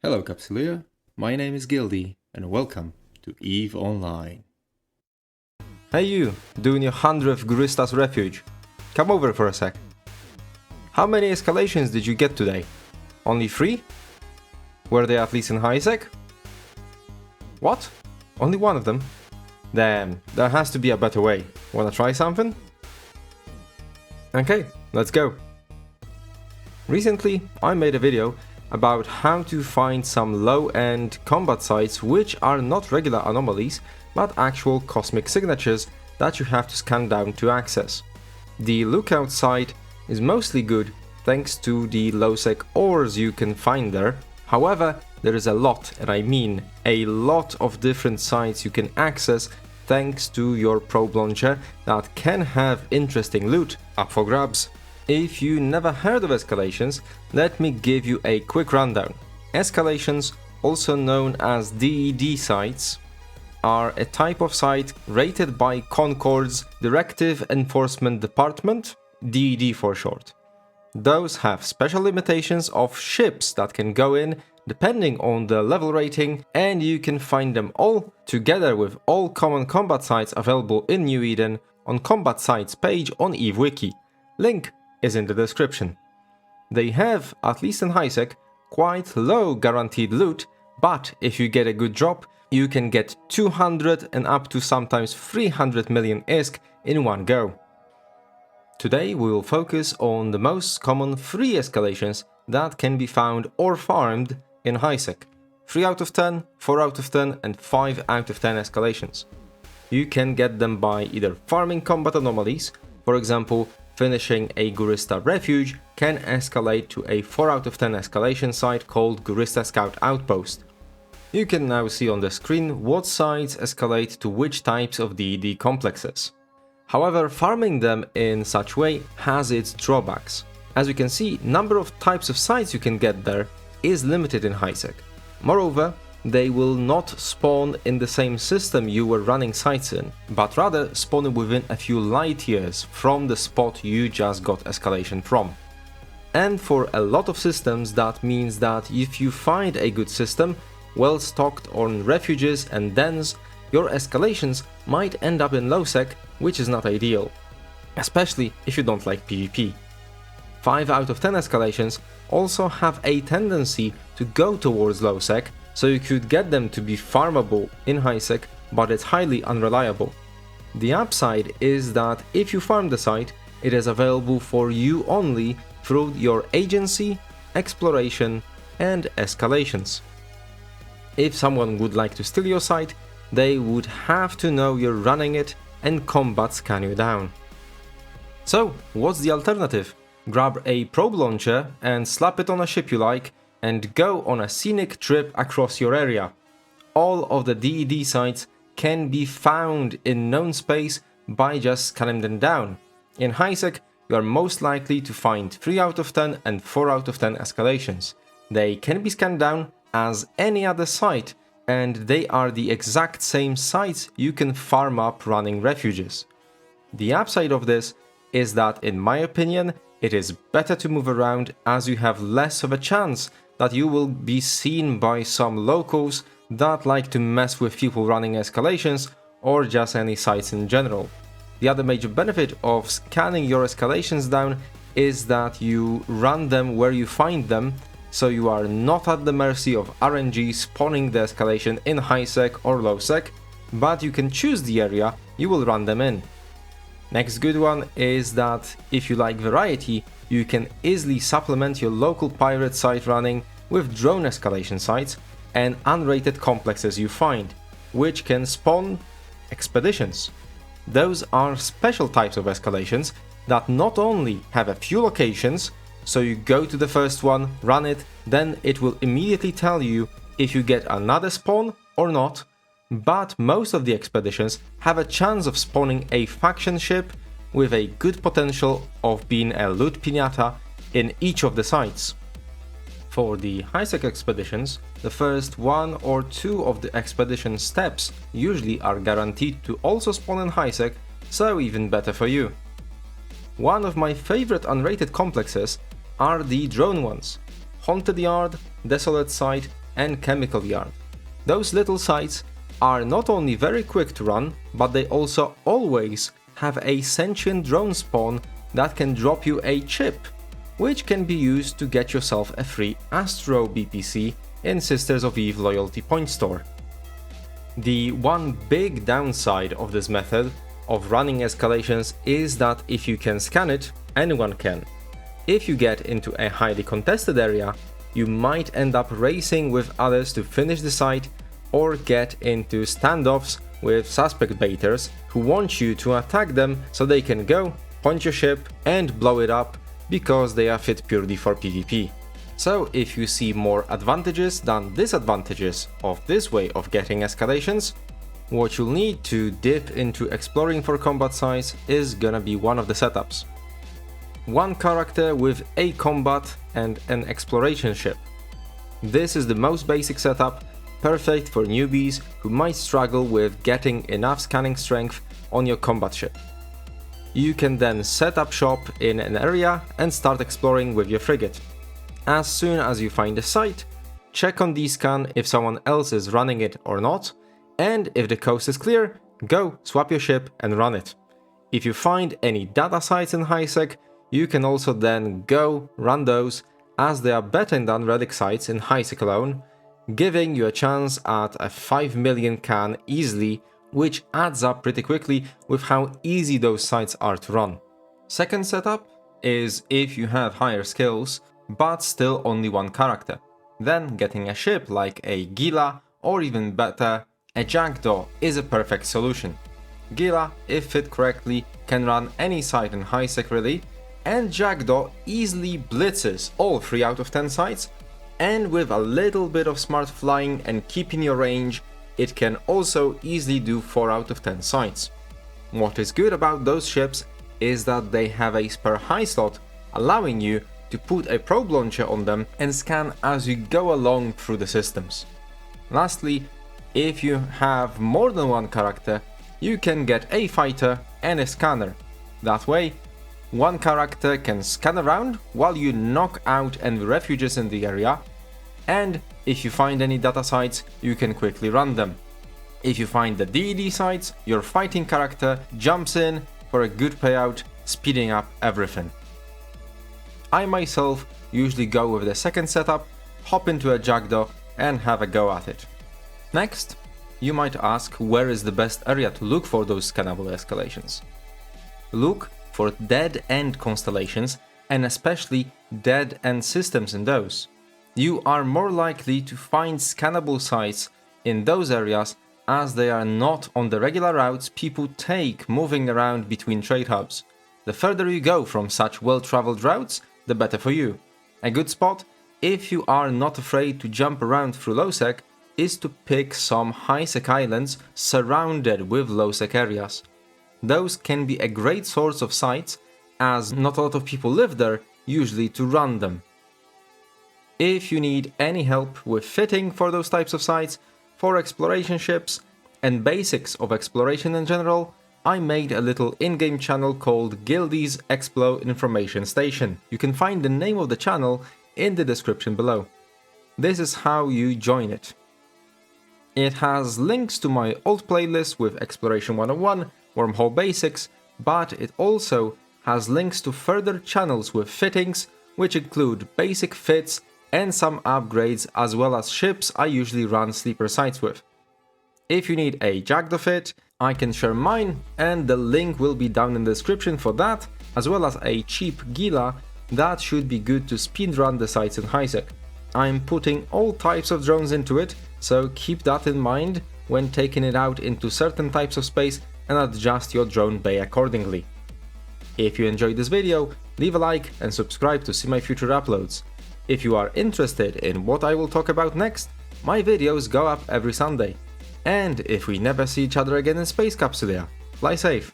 Hello Capsuleer, my name is Gildii and welcome to EVE Online. Hey you, doing your 100th Guristas refuge. Come over for a sec. How many escalations did you get today? Only 3? Were they at least in high sec? What? Only one of them? Damn, there has to be a better way. Wanna try something? Okay, let's go. Recently, I made a video about how to find some low-end combat sites which are not regular anomalies, but actual cosmic signatures that you have to scan down to access. The lookout site is mostly good thanks to the low-sec ores you can find there. However, there is a lot, and I mean a lot of different sites you can access thanks to your probe launcher that can have interesting loot up for grabs. If you never heard of escalations, let me give you a quick rundown. Escalations, also known as DED sites, are a type of site rated by Concord's Directive Enforcement Department, DED for short. Those have special limitations of ships that can go in depending on the level rating, and you can find them all together with all common combat sites available in New Eden on Combat Sites page on EVE Wiki. Link is in the description. They have, at least in high sec, quite low guaranteed loot, but if you get a good drop, you can get 200 and up to sometimes 300 million ISK in one go. Today we will focus on the most common 3 escalations that can be found or farmed in high sec. 3 out of 10, 4 out of 10 and 5 out of 10 escalations. You can get them by either farming combat anomalies, for example, finishing a Gurista refuge can escalate to a 4 out of 10 escalation site called Gurista Scout Outpost. You can now see on the screen what sites escalate to which types of DED complexes. However, farming them in such way has its drawbacks. As you can see, number of types of sites you can get there is limited in high sec. Moreover, they will not spawn in the same system you were running sites in, but rather spawn within a few light years from the spot you just got escalation from. And for a lot of systems that means that if you find a good system, well stocked on refuges and dens, your escalations might end up in low sec, which is not ideal. Especially if you don't like PvP. 5 out of 10 escalations also have a tendency to go towards low sec, so you could get them to be farmable in high sec, but it's highly unreliable. The upside is that if you farm the site, it is available for you only through your agency, exploration and escalations. If someone would like to steal your site, they would have to know you're running it and combat scan you down. So, what's the alternative? Grab a probe launcher and slap it on a ship you like, and go on a scenic trip across your area. All of the DED sites can be found in known space by just scanning them down. In high sec, you are most likely to find 3 out of 10 and 4 out of 10 escalations. They can be scanned down as any other site, and they are the exact same sites you can farm up running refuges. The upside of this is that, in my opinion, it is better to move around as you have less of a chance that you will be seen by some locals that like to mess with people running escalations or just any sites in general. The other major benefit of scanning your escalations down is that you run them where you find them, so you are not at the mercy of RNG spawning the escalation in high sec or low sec, but you can choose the area you will run them in. Next good one is that if you like variety, you can easily supplement your local pirate site running with drone escalation sites and unrated complexes you find, which can spawn expeditions. Those are special types of escalations that not only have a few locations, so you go to the first one, run it, then it will immediately tell you if you get another spawn or not, but most of the expeditions have a chance of spawning a faction ship with a good potential of being a loot piñata in each of the sites. For the high sec expeditions, the first 1 or 2 of the expedition steps usually are guaranteed to also spawn in high sec, so even better for you. One of my favorite unrated complexes are the drone ones. Haunted Yard, Desolate Site and chemical yard. Those little sites are not only very quick to run, but they also always have a sentient drone spawn that can drop you a chip, which can be used to get yourself a free Astro BPC in Sisters of Eve loyalty point store. The one big downside of this method of running escalations is that if you can scan it, anyone can. If you get into a highly contested area, you might end up racing with others to finish the site or get into standoffs with suspect baiters who want you to attack them so they can go, point your ship and blow it up because they are fit purely for PvP. So if you see more advantages than disadvantages of this way of getting escalations, what you'll need to dip into exploring for combat sites is gonna be one of the setups. One character with a combat and an exploration ship. This is the most basic setup, perfect for newbies who might struggle with getting enough scanning strength on your combat ship. You can then set up shop in an area and start exploring with your frigate. As soon as you find a site, check on D-scan if someone else is running it or not, and if the coast is clear, go swap your ship and run it. If you find any data sites in HiSec, you can also then go run those, as they are better than relic sites in HiSec alone, giving you a chance at a 5 million can easily, which adds up pretty quickly with how easy those sites are to run. Second setup is if you have higher skills, but still only one character. Then getting a ship like a Gila, or even better, a Jackdaw is a perfect solution. Gila, if fit correctly, can run any site in HiSec really, and Jackdaw easily blitzes all 3 out of 10 sites, and with a little bit of smart flying and keeping your range, it can also easily do 4 out of 10 sites. What is good about those ships is that they have a spare high slot, allowing you to put a probe launcher on them and scan as you go along through the systems. Lastly, if you have more than one character, you can get a fighter and a scanner. That way, one character can scan around while you knock out enemy refuges in the area, and if you find any data sites, you can quickly run them. If you find the DED sites, your fighting character jumps in for a good payout, speeding up everything. I myself usually go with the second setup, hop into a Jackdaw and have a go at it. Next, you might ask where is the best area to look for those scannable escalations. Look for dead end constellations and especially dead end systems in those. You are more likely to find scannable sites in those areas as they are not on the regular routes people take moving around between trade hubs. The further you go from such well-traveled routes, the better for you. A good spot, if you are not afraid to jump around through low-sec, is to pick some high-sec islands surrounded with low-sec areas. Those can be a great source of sites, as not a lot of people live there, usually to run them. If you need any help with fitting for those types of sites, for exploration ships, and basics of exploration in general, I made a little in-game channel called Gildii's Explo Information Station. You can find the name of the channel in the description below. This is how you join it. It has links to my old playlist with Exploration 101, Wormhole Basics, but it also has links to further channels with fittings, which include basic fits and some upgrades, as well as ships I usually run sleeper sites with. If you need a Jackdaw fit, I can share mine, and the link will be down in the description for that, as well as a cheap Gila that should be good to speedrun the sites in HiSec. I'm putting all types of drones into it, so keep that in mind when taking it out into certain types of space and adjust your drone bay accordingly. If you enjoyed this video, leave a like and subscribe to see my future uploads. If you are interested in what I will talk about next, my videos go up every Sunday. And if we never see each other again in Space Capsulia, fly safe!